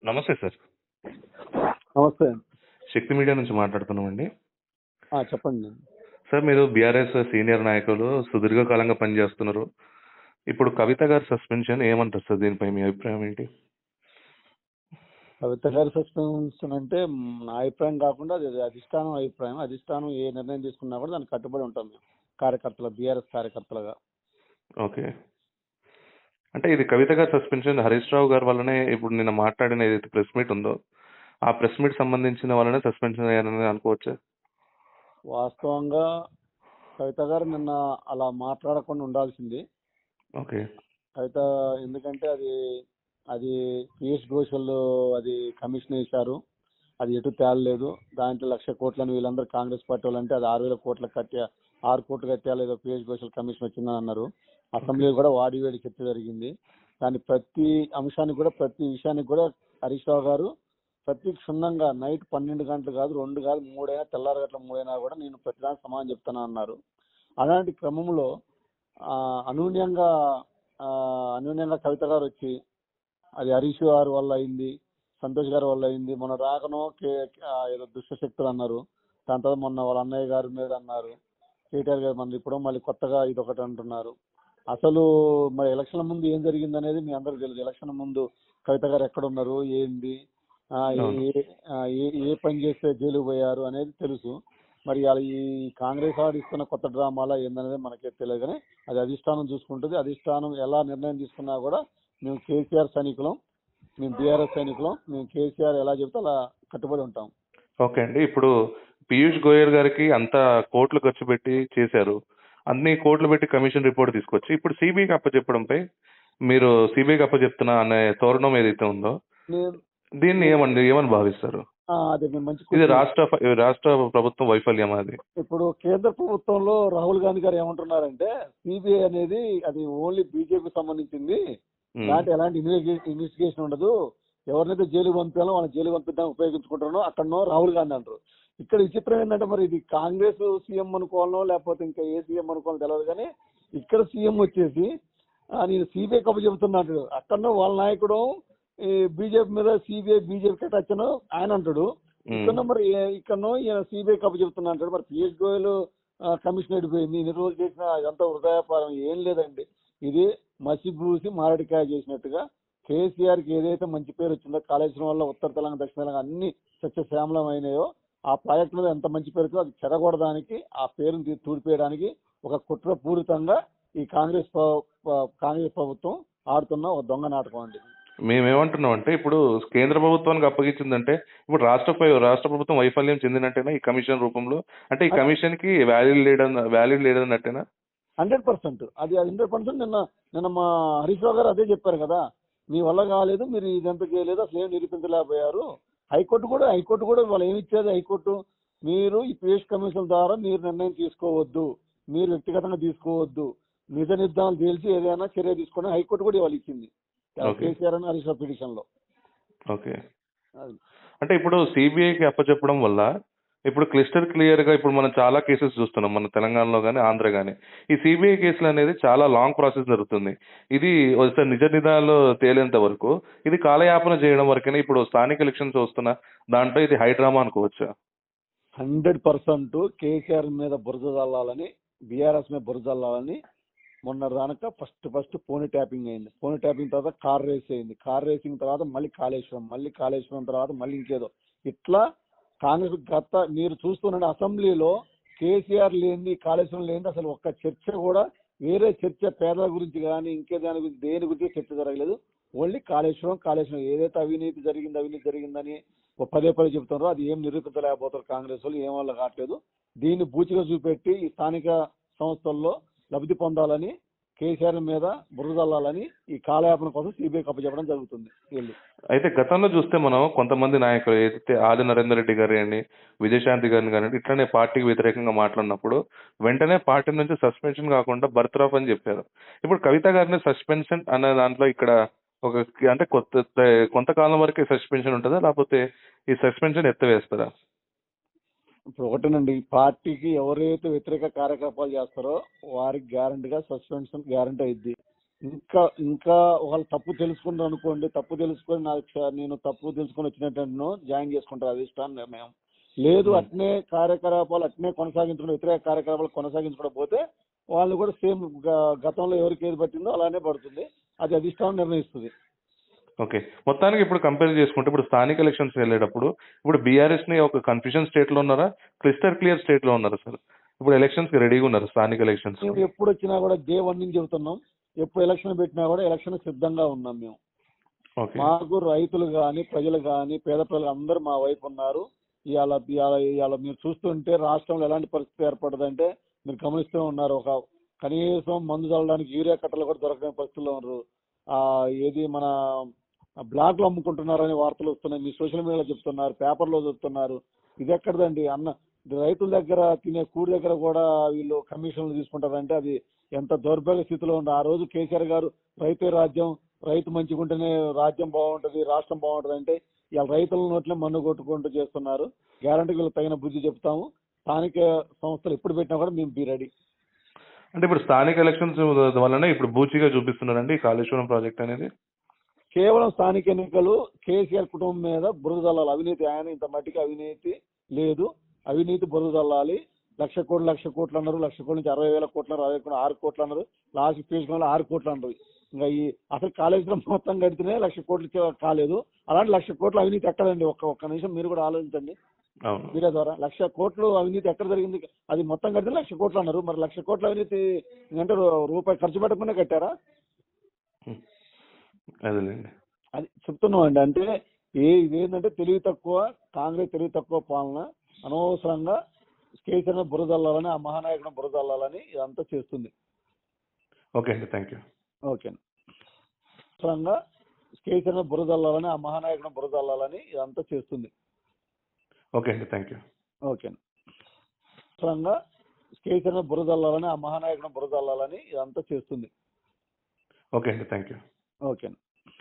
నమస్తే సార్. నమస్తే. శక్తి మీడియా నుంచి మాట్లాడుతున్నామండి. చెప్పండి. సార్, మీరు బీఆర్ఎస్ సీనియర్ నాయకులు, సుదీర్ఘకాలంగా పనిచేస్తున్నారు. ఇప్పుడు కవిత గారి సస్పెన్షన్ ఏమంటారు సార్? దీనిపై మీ అభిప్రాయం ఏంటి? కవిత గారి సస్పెన్షన్ అంటే నా అభిప్రాయం కాకుండా అది అధిష్టానం అభిప్రాయం. అధిష్టానం ఏ నిర్ణయం తీసుకున్నా కూడా దానికి కట్టుబడి ఉంటాం మేము కార్యకర్తలు, బీఆర్ఎస్ కార్యకర్తలుగా. ఓకే. అంటే ఇది కవిత గారి సస్పెన్షన్ హరీష్ రావు గారి వల్లనే ఇప్పుడు నిన్న మాట్లాడిన ఏదైతే ప్రెస్ మీట్ ఉందో, ఆ ప్రెస్ మీట్ సంబంధించిన వల్లనే సస్పెన్షన్ అయ్యారని అనుకోవచ్చా? వాస్తవంగా కవిత గారు నిన్న అలా మాట్లాడకుండా ఉండాల్సింది. ఓకే. కవిత ఎందుకంటే అది పీయూష్ గోషల్ అది కమిషన్ వేశారు, అది ఎటు తేలలేదు. దాంట్లో 1,00,000 కోట్లని వీళ్ళందరూ కాంగ్రెస్ పార్టీ వాళ్ళు అంటే అది 6,000 కోట్ల 6 కోట్లు కట్టాలి, ఏదో పీయూష్ గోషల్ కమిషన్ వచ్చిందని అన్నారు. అసెంబ్లీలో కూడా వాడివేడి చర్చ జరిగింది. దాని ప్రతి అంశానికి కూడా, ప్రతి విషయానికి కూడా హరీష్ రావు గారు ప్రతి క్షుణ్ణంగా నైట్ 12 గంటలు కాదు, 2 కాదు, 3 అయినా, తెల్లారి గంటల 3 అయినా కూడా నేను ప్రతిదానికి సమాధానం చెప్తాను అన్నారు. అలాంటి క్రమంలో అనూన్యంగా కవిత గారు వచ్చి అది హరీష్ గారి వల్ల అయింది, సంతోష్ గారి వల్ల అయింది, మొన్న రాకనో ఏదో దుష్టశక్తులు అన్నారు, దాని తర్వాత మొన్న వాళ్ళ అన్నయ్య గారి మీద అన్నారు, కేటీఆర్ గారు మన ఇప్పుడు మళ్ళీ కొత్తగా ఇదొకటి అంటున్నారు. అసలు మరి ఎలక్షన్ల ముందు ఏం జరిగింది అనేది మీ అందరికి తెలుసు. ఎలక్షన్ ముందు కవిత గారు ఎక్కడున్నారు, ఏంది, ఏ పని చేస్తే జైలు పోయారు అనేది తెలుసు. మరి ఈ కాంగ్రెస్ ఆడిస్తున్న కొత్త డ్రామాలా ఏందనేది మనకే తెలియదు. కానీ అది అధిష్టానం చూసుకుంటుంది. అధిష్టానం ఎలా నిర్ణయం తీసుకున్నా కూడా మేము కేసీఆర్ సైనికులం, మేము బీఆర్ఎస్ సైనికులం, మేము కేసీఆర్ ఎలా చెబితే అలా కట్టుబడి ఉంటాం. ఓకే అండి. ఇప్పుడు పీయూష్ గోయల్ గారికి అంత కోట్లు ఖర్చు పెట్టి చేశారు, అన్ని కోట్లు పెట్టి కమిషన్ రిపోర్ట్ తీసుకొచ్చి ఇప్పుడు సిబిఐకి అప్పచెప్పడంపై మీరు సిబిఐకి అప్పచెప్తున్నా అనే తోరణం ఏదైతే ఉందో, దీన్ని ఏమని భావిస్తారు? ఇది రాష్ట్ర ప్రభుత్వం వైఫల్యం. అది ఇప్పుడు కేంద్ర ప్రభుత్వంలో రాహుల్ గాంధీ గారు ఏమంటున్నారంటే సిబిఐ అనేది అది ఓన్లీ బీజేపీ సంబంధించింది, దాంట్లో ఎలాంటి ఇన్వెస్టిగేషన్ ఉండదు, ఎవరినైతే జైలు పంపాలో వాళ్ళని జైలు పంపిద్దాం ఉపయోగించుకుంటారో అక్కడనో రాహుల్ గాంధీ అంటారు. ఇక్కడ విచిత్రం ఏంటంటే మరి ఇది కాంగ్రెస్ సీఎం అనుకోవాలనో లేకపోతే ఇంకా ఏ సీఎం అనుకోవాలో తెలియదు. కానీ ఇక్కడ సీఎం వచ్చేసి నేను సిబిఐ కప్పు చెబుతున్నాడు, అక్కడనో వాళ్ళ నాయకుడు ఈ బీజేపీ మీద బీజేపీ కట్టచ్చను ఆయన అంటాడు, ఇక్కడనో ఈయన సిబిఐ కప్పు చెబుతున్నా అంటాడు. మరి పీయూష్ గోయల్ కమిషన్ అయిపోయింది, ఇన్ని రోజులు చేసిన అదంతా హృదయపారం ఏం లేదండి. ఇది మసిబూసి మారడికాయ చేసినట్టుగా కేసీఆర్ కి ఏదైతే మంచి పేరు వచ్చిందో, కాళేశ్వరం వల్ల ఉత్తర తెలంగాణ, దక్షిణ తెలంగాణ అన్ని సస్యశ్యామలం అయినాయో, ఆ ప్రాజెక్టు మీద ఎంత మంచి పేరు అది చెడగొడడానికి, ఆ పేరుని తూడిపేయడానికి ఒక కుట్రపూరితంగా ఈ కాంగ్రెస్ ప్రభుత్వం ఆడుతున్న ఒక దొంగ నాటకం అండి. మేమేమంటున్నాం అంటే, ఇప్పుడు కేంద్ర ప్రభుత్వానికి అప్పగించిందంటే ఇప్పుడు రాష్ట్ర ప్రభుత్వం వైఫల్యం చెందినట్టేనా ఈ కమిషన్ రూపంలో? అంటే ఈ కమిషన్ కి వ్యాలిడ్ లేదన్నట్టేనా? 100%. అది 100%. నిన్న మా హరీష్ రావు గారు అదే చెప్పారు కదా, మీ వల్ల కాలేదు, మీరు ఇదంతా చేయలేదు, అసలు ఏం నిరూపించలేకపోయారు. హైకోర్టు కూడా వాళ్ళు ఏమి ఇచ్చేది, హైకోర్టు మీరు ఈ పీయూష్ కమిషన్ ద్వారా మీరు నిర్ణయం తీసుకోవద్దు, మీరు వ్యక్తిగతంగా తీసుకోవద్దు, నిజ నిర్ధారణ తేల్చి ఏదైనా చర్య తీసుకొని హైకోర్టు కూడా వాళ్ళు ఇచ్చింది కేసీఆర్ అని హరీష్ రావు పిటిషన్ లో. ఓకే. అంటే ఇప్పుడు సిబిఐకి అప్పచెప్పడం వల్ల ఇప్పుడు క్లియర్ గా ఇప్పుడు మనం చాలా కేసెస్ చూస్తున్నాం మన తెలంగాణలో కానీ ఆంధ్ర కానీ. ఈ సిబిఐ కేసులు అనేది చాలా లాంగ్ ప్రాసెస్ జరుగుతుంది. ఇది నిజ నిజాలు తేలేంత వరకు ఇది కాలయాపన చేయడం వరకనే ఇప్పుడు స్థానిక ఎలక్షన్స్ వస్తున్నా దాంట్లో ఇది హైడ్రామా అనుకోవచ్చా? 100% కేసీఆర్ మీద బురద చల్లాలని, బీఆర్ఎస్ మీద బురద చల్లాలని మొన్న రానక ఫస్ట్ ఫోన్ ట్యాపింగ్ అయింది. ఫోన్ ట్యాపింగ్ తర్వాత కార్ రేస్ అయింది. కార్ రేసింగ్ తర్వాత మళ్ళీ కాళేశ్వరం తర్వాత మళ్ళీ ఇంకేదో. ఇట్లా కాంగ్రెస్ మీరు చూస్తున్న అసెంబ్లీలో కేసీఆర్ లేని, కాళేశ్వరం లేని అసలు ఒక్క చర్చ కూడా, వేరే చర్చ పేదల గురించి కానీ ఇంకే దాని గురించి దేని గురించి చర్చ జరగలేదు. ఓన్లీ కాళేశ్వరం ఏదైతే అవినీతి జరిగిందని పదే చెబుతున్నారో అది ఏం నిరూపించలేకపోతారు కాంగ్రెస్ వాళ్ళు, ఏం వల్ల కావట్లేదు. దీన్ని బూచిగా చూపెట్టి ఈ స్థానిక సంస్థల్లో లబ్ధి పొందాలని, కేసీఆర్ మీద బురదల్లాలని ఈ కాలయాపన కోసం సిబిఐకి అప్పచెప్పడం జరుగుతుంది. అయితే గతంలో చూస్తే మనం కొంతమంది నాయకులు ఏదైతే ఆది నరేందర్ రెడ్డి గారి అండి, విజయశాంతి గారిని కానీ ఇట్లానే పార్టీకి వ్యతిరేకంగా మాట్లాడినప్పుడు వెంటనే పార్టీ నుంచి సస్పెన్షన్ కాకుండా బర్తరఫ్ అని చెప్పారు. ఇప్పుడు కవిత గారిని సస్పెన్షన్ అనే దాంట్లో ఇక్కడ ఒక అంటే కొంతకాలం వరకే సస్పెన్షన్ ఉంటుందా, లేకపోతే ఈ సస్పెన్షన్ ఎత్తవేస్తారా? ఇప్పుడు ఒకటేనండి, పార్టీకి ఎవరైతే వ్యతిరేక కార్యకలాపాలు చేస్తారో వారికి గ్యారంటీగా సస్పెన్షన్ గ్యారంటీ అయింది. ఇంకా ఇంకా వాళ్ళు తప్పు తెలుసుకుంటారు అనుకోండి, తప్పు తెలుసుకొని నేను తప్పు తెలుసుకొని వచ్చినట్టు జాయిన్ చేసుకుంటారు అధిష్టానం నిర్ణయం. లేదు అట్నే కార్యకలాపాలు అట్నే కొనసాగించుకుంటే వ్యతిరేక కార్యకలాపాలు కొనసాగించుకుంటూ పోతే వాళ్ళు కూడా సేమ్ గతంలో ఎవరికి ఏది పట్టిందో అలానే పడుతుంది. అది అధిష్టానం నిర్ణయిస్తుంది. ఓకే. మొత్తానికి ఇప్పుడు కంపేర్ చేసుకుంటే ఇప్పుడు స్థానిక ఎలక్షన్స్ వెళ్ళేటప్పుడు ఇప్పుడు బీఆర్ఎస్ ని ఒక కన్ఫ్యూజన్ స్టేట్ లో ఉన్నారా, క్లిస్టర్ క్లియర్ స్టేట్ లో ఉన్నారా సార్? ఇప్పుడు ఎలక్షన్స్ కి రెడీగా ఉన్నారు స్థానిక ఎలక్షన్స్. మేము ఎప్పుడు వచ్చినా కూడా డే 1 నుంచి చెబుతున్నాం, ఎప్పుడు ఎలక్షన్ పెట్టినా కూడా ఎలక్షన్ సిద్ధంగా ఉన్నాం మేము. మాకు రైతులు కానీ ప్రజలు కానీ పేద ప్రజలు అందరూ మా వైపు ఉన్నారు. ఇవాళ మీరు చూస్తుంటే రాష్ట్రంలో ఎలాంటి పరిస్థితి ఏర్పడదంటే మీరు గమనిస్తూ ఉన్నారు. ఒక కనీసం మందు చల్లడానికి యూరియా కట్టలు కూడా దొరకని పరిస్థితుల్లో ఉన్నారు. ఏది మన బ్లాక్లు అమ్ముకుంటున్నారని వార్తలు వస్తున్నాయి, మీ సోషల్ మీడియాలో చెప్తున్నారు, పేపర్లో చెప్తున్నారు. ఇది ఎక్కడదండి అన్న, రైతుల దగ్గర తినే కూడి దగ్గర కూడా వీళ్ళు కమిషన్లు తీసుకుంటారంటే అది ఎంత దౌర్భాగ్య స్థితిలో ఉంది. ఆ రోజు కేసీఆర్ గారు రైతే రాజ్యం, రైతు మంచిగుంటేనే రాజ్యం బాగుంటది, రాష్ట్రం బాగుంటది అంటే ఇవాళ రైతుల నోట్లే మన్ను కొట్టుకుంటూ చేస్తున్నారు. గ్యారంటీ వీళ్ళు తగిన బుద్ధి చెప్తాము. స్థానిక సంస్థలు ఎప్పుడు పెట్టినా కూడా మేము బీ రెడీ. అంటే ఇప్పుడు స్థానిక ఎలక్షన్స్ వల్లనే ఇప్పుడు బూచిగా చూపిస్తున్నారండి కాళేశ్వరం ప్రాజెక్ట్ అనేది. కేవలం స్థానిక ఎన్నికలు కేసీఆర్ కుటుంబం మీద బురద చల్లాలి. అవినీతి, ఆయన ఇంత మట్టికి అవినీతి లేదు, అవినీతి బురద చల్లాలి. 1,00,00,000 కోట్లు అన్నారు, 1,00,00,000 కోట్ల నుంచి 60,000 కోట్లు అన్నారు, 6 కోట్లు అన్నారు, లాస్ట్ పీసుకున్న 6 కోట్లు అన్నారు. ఇంకా ఈ అసలు కాళేశ్వరం మొత్తం కడితేనే 1,00,00,000 కోట్లు కాలేదు. అలాంటి 1,00,00,000 కోట్లు అవినీతి ఎక్కడండి? ఒక్క నిమిషం మీరు కూడా ఆలోచించండి. మీడియా ద్వారా 1,00,00,000 కోట్లు అవినీతి ఎక్కడ జరిగింది? అది మొత్తం కడితే 1,00,00,000 కోట్లు అన్నారు. మరి 1,00,00,000 కోట్ల అవినీతి అంటే రూపాయి ఖర్చు పెట్టకుండా కట్టారా? అదేలేండి, అది చెప్తున్నాం అండి. అంటే ఇదేంటంటే తెలివి తక్కువ, కాంగ్రెస్ తెలివి తక్కువ పాలన. అనవసరంగా కేసీఆర్ బురదల్లాలని, ఆ మహానాయకుడు బురదల్లాలని ఇదంతా చేస్తుంది. ఓకే అండి, థ్యాంక్ యూ. ఓకే. అనవసరంగా కేసీఆర్ బురదల్లాలని, ఆ మహానాయకుడు బురదల్లాలని ఇదంతా చేస్తుంది. ఓకే అండి, థ్యాంక్ యూ. ఓకే. అనవసరంగా కేసీఆర్ బురదల్లాలని, ఆ మహానాయకుడు బురదల్లాలని ఇదంతా చేస్తుంది. ఓకే అండి, థ్యాంక్ యూ. ఓకే.